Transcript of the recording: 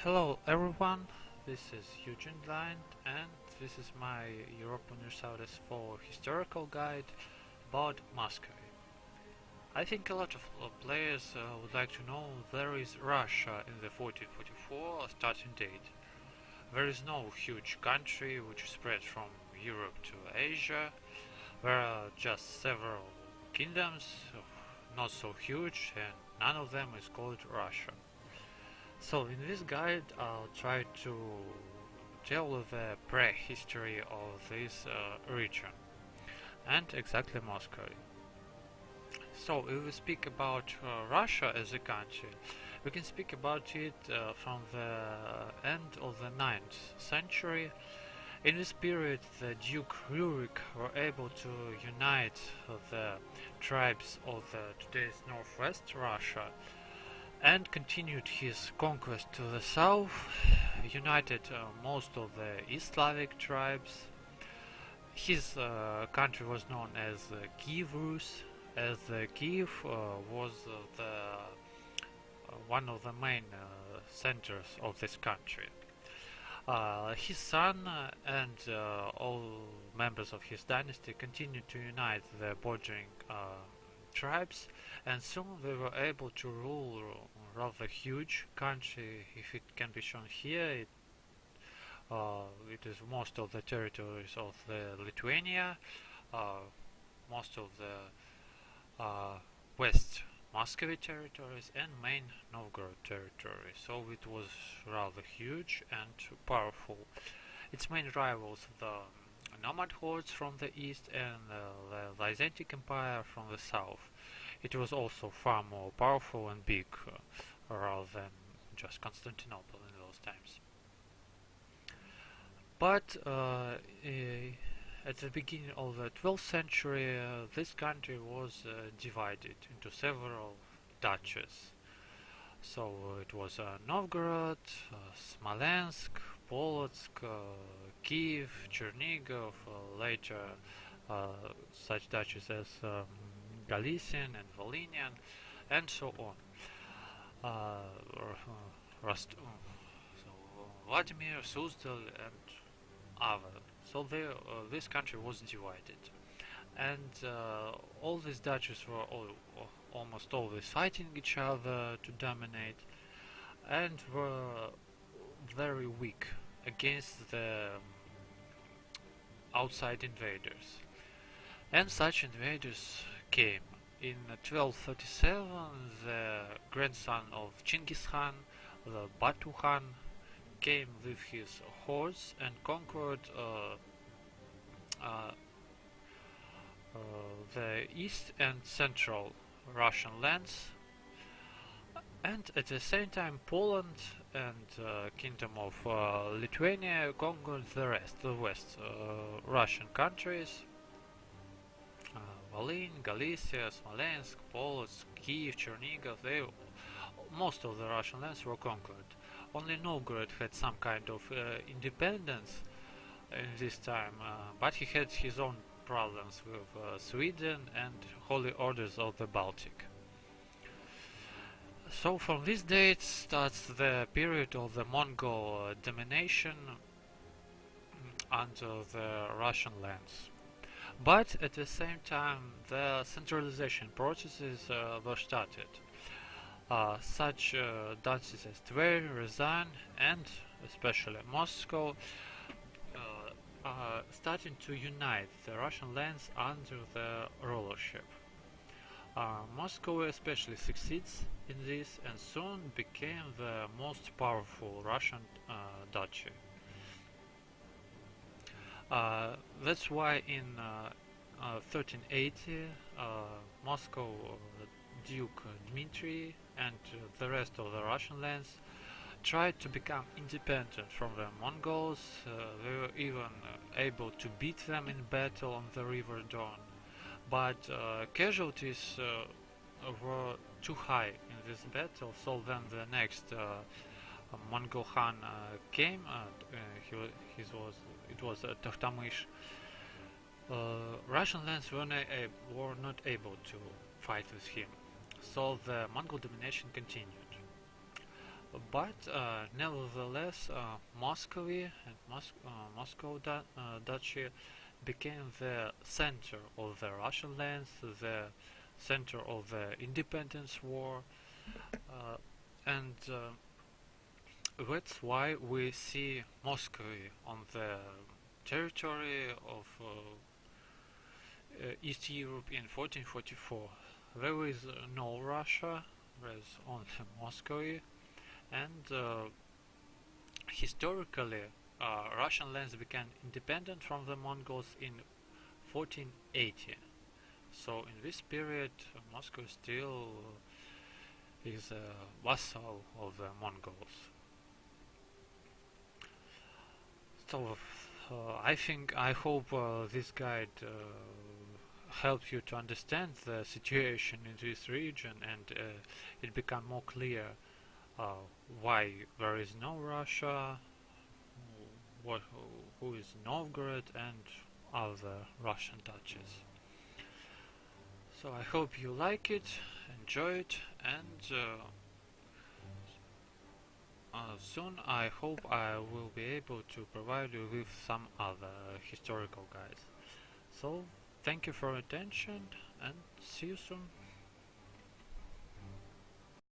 Hello everyone, this is Eugene and this is my Europa Universalis for historical guide about Muscovy. I think a lot of players would like to know there is Russia in the 1444 starting date. There is no huge country which is spread from Europe to Asia. There are just several kingdoms, not so huge, and none of them is called Russia. So in this guide I'll try to tell the prehistory of this region and exactly Moscow. So if we speak about Russia as a country, we can speak about it from the end of the 9th century. In this period the Duke Rurik were able to unite the tribes of today's northwest Russia and continued his conquest to the south, united most of the East Slavic tribes. His country was known as Kiev Rus, as Kiev was one of the main centers of this country. His son and all members of his dynasty continued to unite the bordering tribes, and soon they were able to rule a rather huge country. If it can be shown here, it is most of the territories of the Lithuania, most of the West Muscovy territories and main Novgorod territory, so it was rather huge and powerful. Its main rivals the nomad hordes from the east and the Byzantine Empire from the south. It was also far more powerful and big rather than just Constantinople in those times. But at the beginning of the 12th century this country was divided into several duchies. So it was Novgorod, Smolensk, Polotsk, Kiev, Chernigov, later such duchies as Galician and Volhynian, and so on. Vladimir, Suzdal, and other. So this country was divided, and all these duchies were almost always fighting each other to dominate, and were very weak against the outside invaders. And such invaders came. In 1237 the grandson of Chinggis Khan, the Batu Khan, came with his hordes and conquered the east and central Russian lands, and at the same time Poland and Kingdom of Lithuania conquered the west Russian countries. Volyn, Galicia, Smolensk, Polotsk, Kiev, Chernigov, most of the Russian lands were conquered. Only Novgorod had some kind of independence in this time, but he had his own problems with Sweden and Holy Orders of the Baltic. So from this date starts the period of the Mongol domination under the Russian lands. But at the same time the centralization processes were started. Such duchies as Tver, Ryazan, and especially Moscow are starting to unite the Russian lands under the rulership. Moscow especially succeeds in this and soon became the most powerful Russian duchy. That's why in 1380 Moscow Duke Dmitry and the rest of the Russian lands tried to become independent from the Mongols. They were even able to beat them in battle on the River Don, but casualties were too high in this battle, so then the next Mongol Khan came. It was Tohtamish. Russian lands were not able to fight with him, so the Mongol domination continued. But nevertheless, Muscovy and Moscow Duchy became the center of the Russian lands, the center of the independence war, and that's why we see Muscovy on the territory of East Europe in 1444. There is no Russia, there is only Muscovy, and historically Russian lands became independent from the Mongols in 1480. So in this period Moscow still is a vassal of the Mongols. So I hope this guide helps you to understand the situation in this region, and it become more clear why there is no Russia, what, who is Novgorod, and other Russian duchies. So I hope you like it, enjoy it, and soon I hope I will be able to provide you with some other historical guides. So thank you for your attention and see you soon.